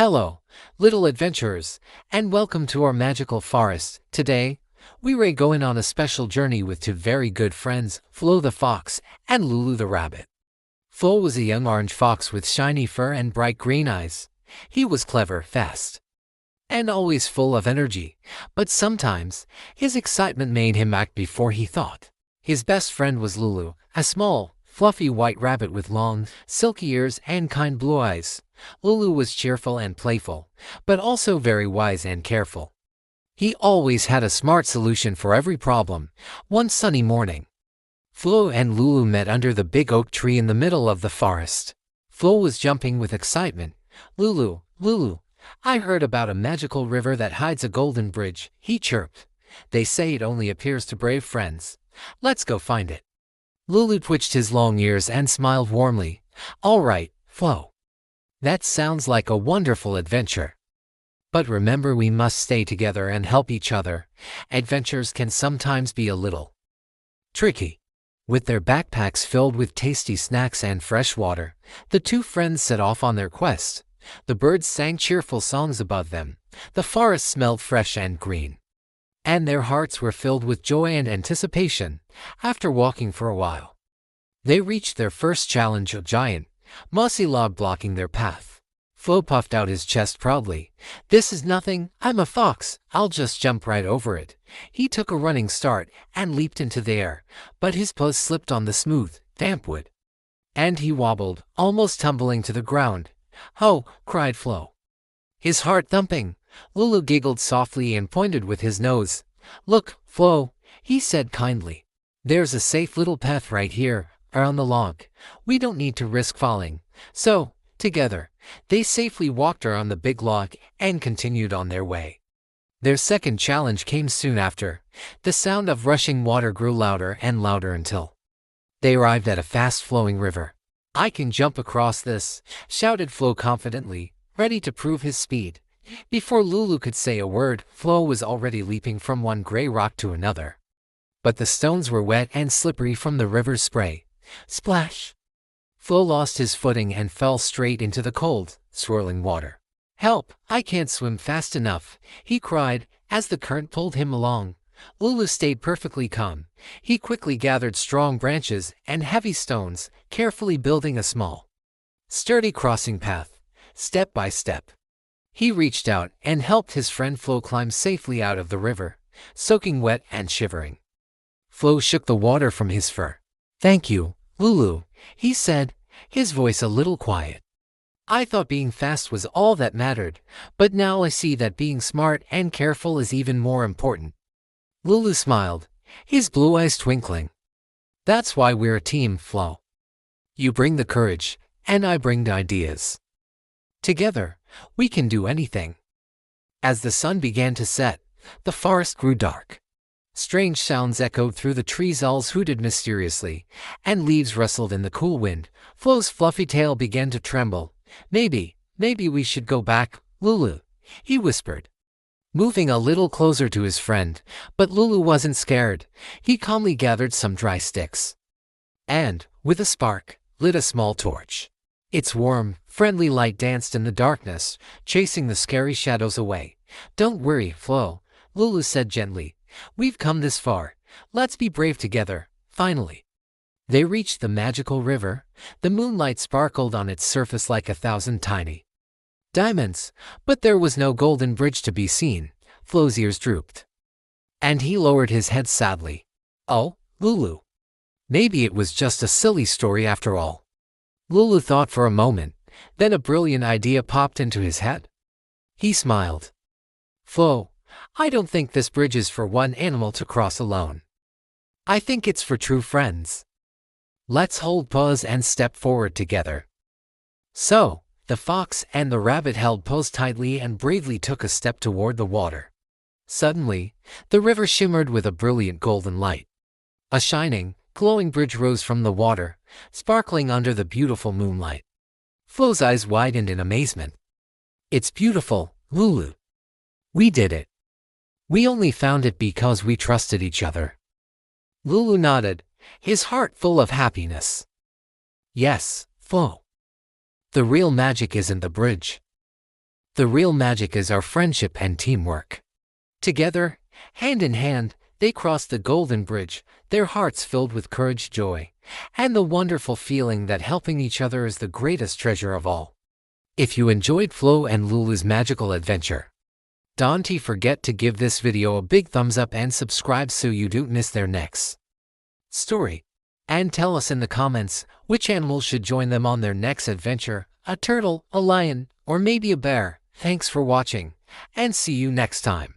Hello, little adventurers, and welcome to our magical forest. Today, we're going on a special journey with two very good friends, Flo the fox and Lulu the rabbit. Flo was a young orange fox with shiny fur and bright green eyes. He was clever, fast, and always full of energy, but sometimes his excitement made him act before he thought. His best friend was Lulu, a small, fluffy white rabbit with long, silky ears and kind blue eyes. Lulu was cheerful and playful, but also very wise and careful. He always had a smart solution for every problem. One sunny morning, Flo and Lulu met under the big oak tree in the middle of the forest. Flo was jumping with excitement. Lulu, I heard about a magical river that hides a golden bridge," he chirped. "They say it only appears to brave friends. Let's go find it." Lulu twitched his long ears and smiled warmly. "All right, Flo. That sounds like a wonderful adventure. But remember, we must stay together and help each other. Adventures can sometimes be a little tricky." With their backpacks filled with tasty snacks and fresh water, the two friends set off on their quest. The birds sang cheerful songs above them. The forest smelled fresh and green, and their hearts were filled with joy and anticipation. After walking for a while, they reached their first challenge, a giant, mossy log blocking their path. Flo puffed out his chest proudly. "This is nothing. I'm a fox. I'll just jump right over it." He took a running start and leaped into the air, but his paws slipped on the smooth, damp wood, and he wobbled, almost tumbling to the ground. "Oh!" cried Flo, his heart thumping. Lulu giggled softly and pointed with his nose. "Look, Flo," he said kindly. "There's a safe little path right here, around the log. We don't need to risk falling." So, together, they safely walked around the big log and continued on their way. Their second challenge came soon after. The sound of rushing water grew louder and louder until they arrived at a fast-flowing river. "I can jump across this," shouted Flo confidently, ready to prove his speed. Before Lulu could say a word, Flo was already leaping from one gray rock to another. But the stones were wet and slippery from the river's spray. Splash! Flo lost his footing and fell straight into the cold, swirling water. "Help! I can't swim fast enough," he cried as the current pulled him along. Lulu stayed perfectly calm. He quickly gathered strong branches and heavy stones, carefully building a small, sturdy crossing path. Step by step, he reached out and helped his friend Flo climb safely out of the river, soaking wet and shivering. Flo shook the water from his fur. "Thank you, Lulu," he said, his voice a little quiet. "I thought being fast was all that mattered, but now I see that being smart and careful is even more important." Lulu smiled, his blue eyes twinkling. "That's why we're a team, Flo. You bring the courage, and I bring the ideas. Together, we can do anything." As the sun began to set, the forest grew dark. Strange sounds echoed through the trees, owls hooted mysteriously, and leaves rustled in the cool wind. Flo's fluffy tail began to tremble. Maybe we should go back, Lulu," he whispered, moving a little closer to his friend. But Lulu wasn't scared. He calmly gathered some dry sticks and, with a spark, lit a small torch. Its warm, friendly light danced in the darkness, chasing the scary shadows away. "Don't worry, Flo," Lulu said gently. "We've come this far. Let's be brave together." Finally, they reached the magical river. The moonlight sparkled on its surface like 1,000 tiny diamonds, but there was no golden bridge to be seen. Flo's ears drooped, and he lowered his head sadly. "Oh, Lulu. Maybe it was just a silly story after all." Lulu thought for a moment, then a brilliant idea popped into his head. He smiled. "Flo, I don't think this bridge is for one animal to cross alone. I think it's for true friends. Let's hold paws and step forward together." So, the fox and the rabbit held paws tightly and bravely took a step toward the water. Suddenly, the river shimmered with a brilliant golden light. A shining, glowing bridge rose from the water, sparkling under the beautiful moonlight. Flo's eyes widened in amazement. "It's beautiful, Lulu. We did it. We only found it because we trusted each other." Lulu nodded, his heart full of happiness. "Yes, Flo. The real magic isn't the bridge. The real magic is our friendship and teamwork. Together, hand in hand, they crossed the golden bridge, their hearts filled with courage, joy, and the wonderful feeling that helping each other is the greatest treasure of all. If you enjoyed Flo and Lulu's magical adventure, don't forget to give this video a big thumbs up and subscribe so you don't miss their next story. And tell us in the comments which animal should join them on their next adventure, a turtle, a lion, or maybe a bear. Thanks for watching, and see you next time.